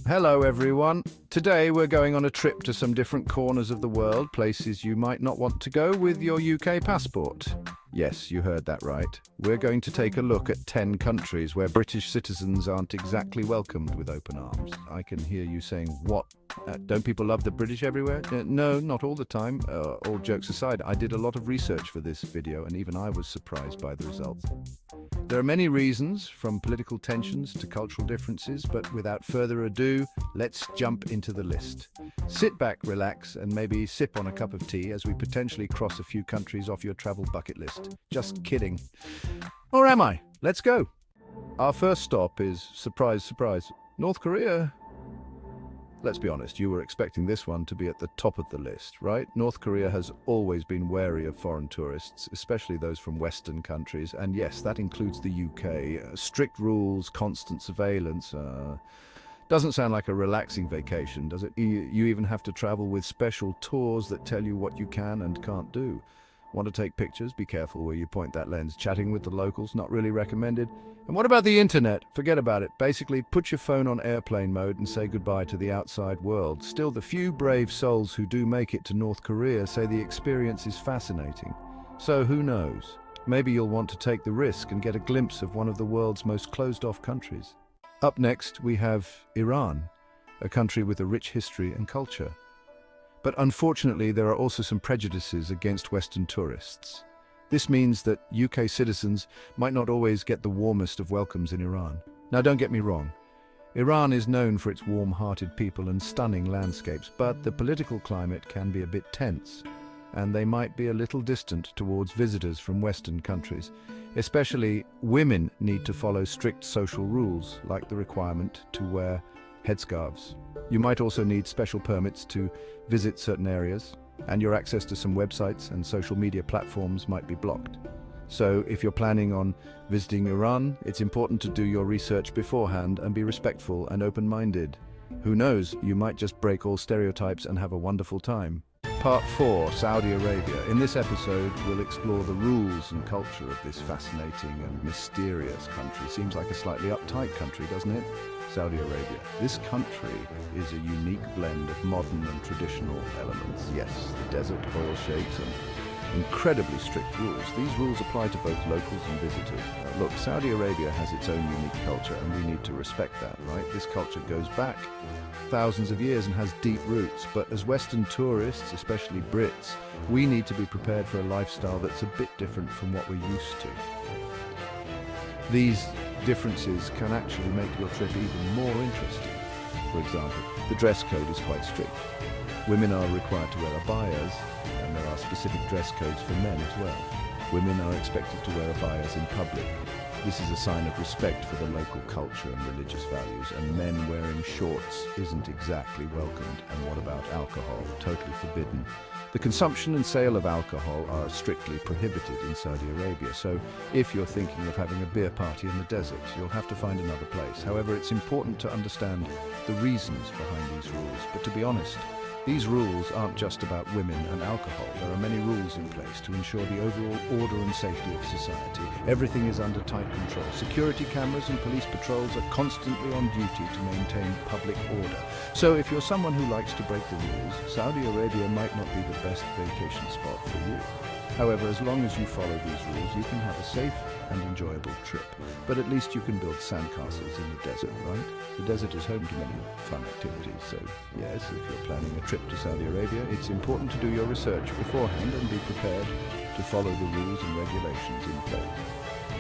Hello everyone. Today we're going on a trip to some different corners of the world, places you might not want to go with your UK passport. Yes, you heard that right. We're going to take a look at 10 countries where British citizens aren't exactly welcomed with open arms. I can hear you saying, what? Don't people love the British everywhere? No, not all the time. All jokes aside, I did a lot of research for this video and even I was surprised by the results. There are many reasons, from political tensions to cultural differences, but without further ado, let's jump into the list. Sit back, relax, and maybe sip on a cup of tea as we potentially cross a few countries off your travel bucket list. Just kidding. Or am I? Let's go. Our first stop is, surprise, surprise, North Korea. Let's be honest, you were expecting this one to be at the top of the list, right? North Korea has always been wary of foreign tourists, especially those from Western countries. And yes, that includes the UK. Strict rules, constant surveillance. Doesn't sound like a relaxing vacation, does it? You even have to travel with special tours that tell you what you can and can't do. Want to take pictures? Be careful where you point that lens. Chatting with the locals, not really recommended. And what about the internet? Forget about it. Basically, put your phone on airplane mode and say goodbye to the outside world. Still, the few brave souls who do make it to North Korea say the experience is fascinating. So who knows? Maybe you'll want to take the risk and get a glimpse of one of the world's most closed-off countries. Up next, we have Iran, a country with a rich history and culture. But unfortunately, there are also some prejudices against Western tourists. This means that UK citizens might not always get the warmest of welcomes in Iran. Now, don't get me wrong. Iran is known for its warm-hearted people and stunning landscapes, but the political climate can be a bit tense, and they might be a little distant towards visitors from Western countries. Especially, women need to follow strict social rules, like the requirement to wear headscarves. You might also need special permits to visit certain areas, and your access to some websites and social media platforms might be blocked. So if you're planning on visiting Iran, it's important to do your research beforehand and be respectful and open-minded. Who knows, you might just break all stereotypes and have a wonderful time. Part 4, Saudi Arabia. In this episode, we'll explore the rules and culture of this fascinating and mysterious country. Seems like a slightly uptight country, doesn't it? Saudi Arabia. This country is a unique blend of modern and traditional elements. Yes, the desert, oil sheiks, and incredibly strict rules. These rules apply to both locals and visitors. Look, Saudi Arabia has its own unique culture, and we need to respect that, right? This culture goes back thousands of years and has deep roots, but as Western tourists, especially Brits, we need to be prepared for a lifestyle that's a bit different from what we're used to. These differences can actually make your trip even more interesting. For example, the dress code is quite strict. Women are required to wear abayas, and there are specific dress codes for men as well. Women are expected to wear abayas in public. This is a sign of respect for the local culture and religious values, and men wearing shorts isn't exactly welcomed. And what about alcohol? Totally forbidden. The consumption and sale of alcohol are strictly prohibited in Saudi Arabia, so if you're thinking of having a beer party in the desert, you'll have to find another place. However, it's important to understand the reasons behind these rules, but to be honest, these rules aren't just about women and alcohol. There are many rules in place to ensure the overall order and safety of society. Everything is under tight control. Security cameras and police patrols are constantly on duty to maintain public order. So if you're someone who likes to break the rules, Saudi Arabia might not be the best vacation spot for you. However, as long as you follow these rules, you can have a safe and enjoyable trip. But at least you can build sandcastles in the desert, right? The desert is home to many fun activities, so yes, if you're planning a trip to Saudi Arabia, it's important to do your research beforehand and be prepared to follow the rules and regulations in place.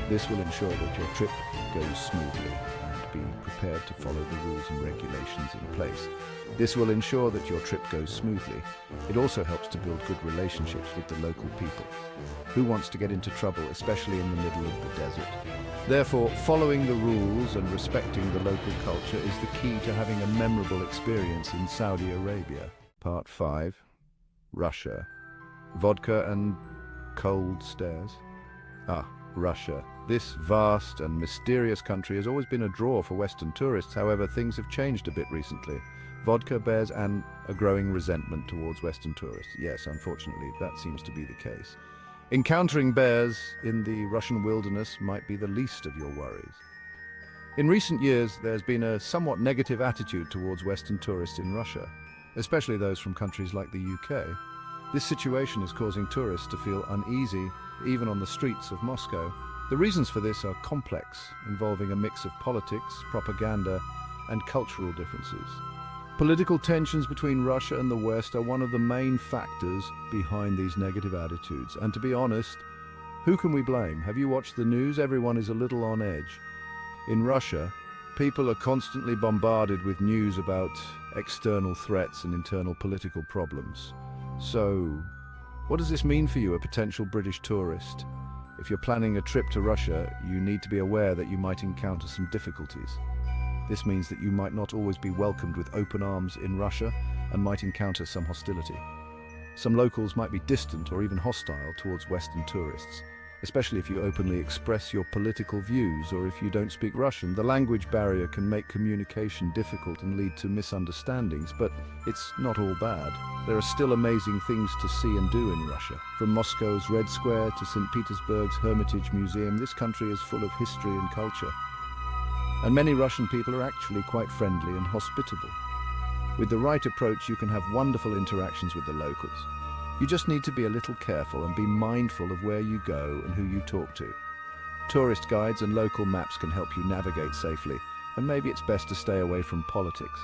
This will ensure that your trip goes smoothly, and be prepared to follow the rules and regulations in place. This will ensure that your trip goes smoothly. It also helps to build good relationships with the local people. Who wants to get into trouble, especially in the middle of the desert? Therefore, following the rules and respecting the local culture is the key to having a memorable experience in Saudi Arabia. Part 5, Russia. Vodka and cold stares. Russia. This vast and mysterious country has always been a draw for Western tourists. However, things have changed a bit recently. Vodka bears a growing resentment towards Western tourists. Yes, unfortunately, that seems to be the case. Encountering bears in the Russian wilderness might be the least of your worries. In recent years, there's been a somewhat negative attitude towards Western tourists in Russia, especially those from countries like the UK. This situation is causing tourists to feel uneasy, even on the streets of Moscow. The reasons for this are complex, involving a mix of politics, propaganda, and cultural differences. Political tensions between Russia and the West are one of the main factors behind these negative attitudes. And to be honest, who can we blame? Have you watched the news? Everyone is a little on edge. In Russia, people are constantly bombarded with news about external threats and internal political problems. So, what does this mean for you, a potential British tourist? If you're planning a trip to Russia, you need to be aware that you might encounter some difficulties. This means that you might not always be welcomed with open arms in Russia and might encounter some hostility. Some locals might be distant or even hostile towards Western tourists, especially if you openly express your political views or if you don't speak Russian. The language barrier can make communication difficult and lead to misunderstandings, but it's not all bad. There are still amazing things to see and do in Russia. From Moscow's Red Square to St. Petersburg's Hermitage Museum, this country is full of history and culture. And many Russian people are actually quite friendly and hospitable. With the right approach, you can have wonderful interactions with the locals. You just need to be a little careful and be mindful of where you go and who you talk to. Tourist guides and local maps can help you navigate safely, and maybe it's best to stay away from politics.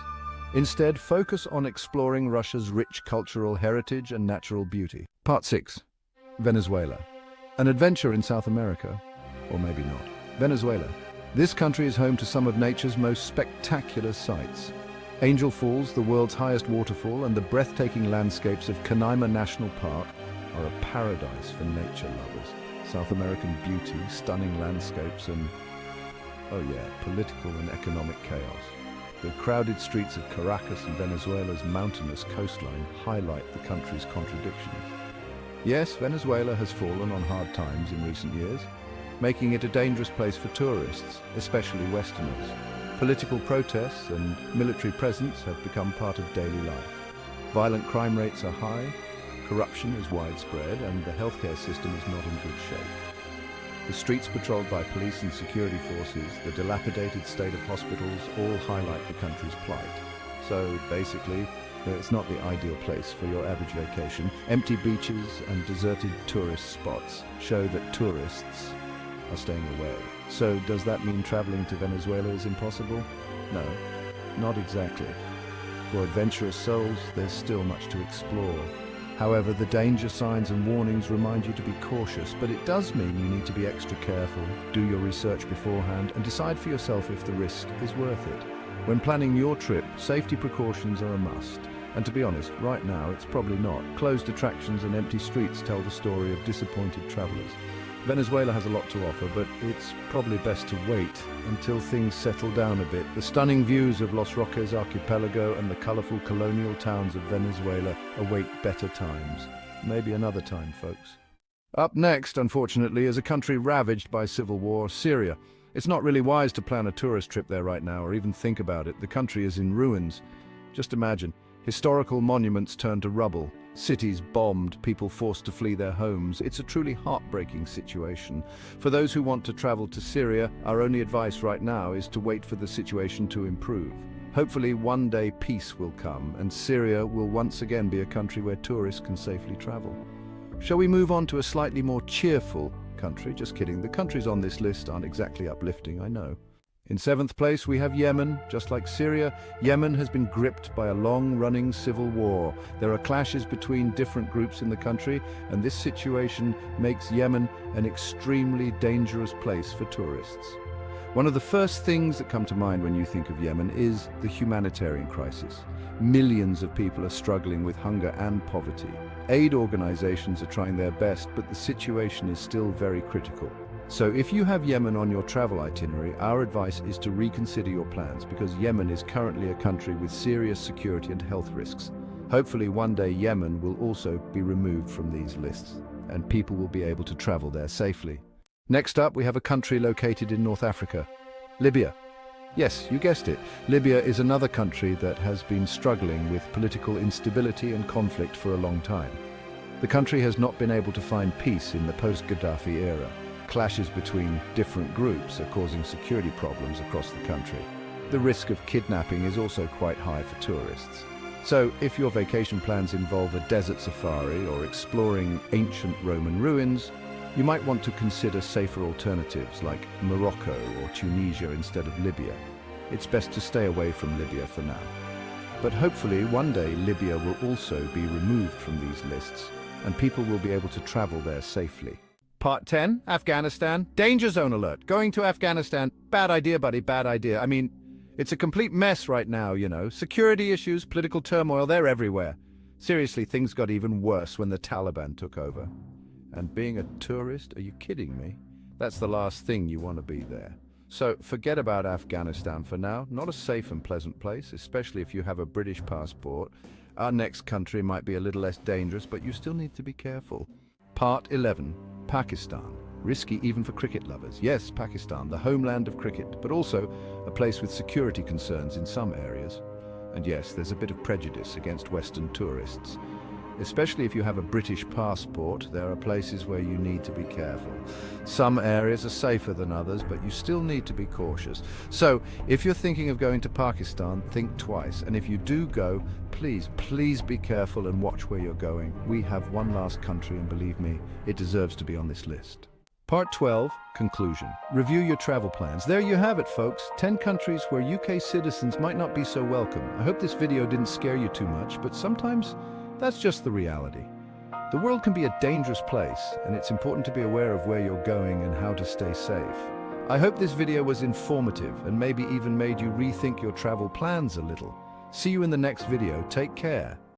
Instead, focus on exploring Russia's rich cultural heritage and natural beauty. Part 6. Venezuela. An adventure in South America, or maybe not. Venezuela. This country is home to some of nature's most spectacular sights. Angel Falls, the world's highest waterfall, and the breathtaking landscapes of Canaima National Park are a paradise for nature lovers. South American beauty, stunning landscapes, and, oh yeah, political and economic chaos. The crowded streets of Caracas and Venezuela's mountainous coastline highlight the country's contradictions. Yes, Venezuela has fallen on hard times in recent years, making it a dangerous place for tourists, especially Westerners. Political protests and military presence have become part of daily life. Violent crime rates are high, corruption is widespread, and the healthcare system is not in good shape. The streets patrolled by police and security forces, the dilapidated state of hospitals, all highlight the country's plight. So basically, it's not the ideal place for your average vacation. Empty beaches and deserted tourist spots show that tourists are staying away. So does that mean traveling to Venezuela is impossible? No, not exactly. For adventurous souls, there's still much to explore. However, the danger signs and warnings remind you to be cautious, but it does mean you need to be extra careful, do your research beforehand, and decide for yourself if the risk is worth it. When planning your trip, safety precautions are a must. And to be honest, right now, it's probably not. Closed attractions and empty streets tell the story of disappointed travelers. Venezuela has a lot to offer, but it's probably best to wait until things settle down a bit. The stunning views of Los Roques Archipelago and the colorful colonial towns of Venezuela await better times. Maybe another time, folks. Up next, unfortunately, is a country ravaged by civil war, Syria. It's not really wise to plan a tourist trip there right now or even think about it. The country is in ruins. Just imagine, historical monuments turned to rubble. Cities bombed, people forced to flee their homes. It's a truly heartbreaking situation. For those who want to travel to Syria, our only advice right now is to wait for the situation to improve. Hopefully one day peace will come and Syria will once again be a country where tourists can safely travel. Shall we move on to a slightly more cheerful country? Just kidding, the countries on this list aren't exactly uplifting, I know. In 7th place, we have Yemen. Just like Syria, Yemen has been gripped by a long-running civil war. There are clashes between different groups in the country, and this situation makes Yemen an extremely dangerous place for tourists. One of the first things that come to mind when you think of Yemen is the humanitarian crisis. Millions of people are struggling with hunger and poverty. Aid organizations are trying their best, but the situation is still very critical. So if you have Yemen on your travel itinerary, our advice is to reconsider your plans because Yemen is currently a country with serious security and health risks. Hopefully one day Yemen will also be removed from these lists and people will be able to travel there safely. Next up, we have a country located in North Africa, Libya. Yes, you guessed it. Libya is another country that has been struggling with political instability and conflict for a long time. The country has not been able to find peace in the post-Gaddafi era. clashes between different groups are causing security problems across the country. The risk of kidnapping is also quite high for tourists. So, if your vacation plans involve a desert safari or exploring ancient Roman ruins, you might want to consider safer alternatives like Morocco or Tunisia instead of Libya. It's best to stay away from Libya for now. But hopefully one day Libya will also be removed from these lists and people will be able to travel there safely. Part 10, Afghanistan. Danger zone alert. Going to Afghanistan. Bad idea, buddy, bad idea. I mean, it's a complete mess right now, you know. Security issues, political turmoil, they're everywhere. Seriously, things got even worse when the Taliban took over. And being a tourist, are you kidding me? That's the last thing you want to be there. So forget about Afghanistan for now. Not a safe and pleasant place, especially if you have a British passport. Our next country might be a little less dangerous, but you still need to be careful. Part 11, Pakistan. Risky even for cricket lovers. Yes, Pakistan, the homeland of cricket, but also a place with security concerns in some areas. And yes, there's a bit of prejudice against Western tourists. Especially if you have a British passport, there are places where you need to be careful. Some areas are safer than others, but you still need to be cautious. So, if you're thinking of going to Pakistan, think twice. And if you do go, please be careful and watch where you're going. We have one last country, and believe me, it deserves to be on this list. Part 12, Conclusion. Review your travel plans. There you have it, folks. 10 countries where UK citizens might not be so welcome. I hope this video didn't scare you too much, but sometimes that's just the reality. The world can be a dangerous place, and it's important to be aware of where you're going and how to stay safe. I hope this video was informative and maybe even made you rethink your travel plans a little. See you in the next video. Take care.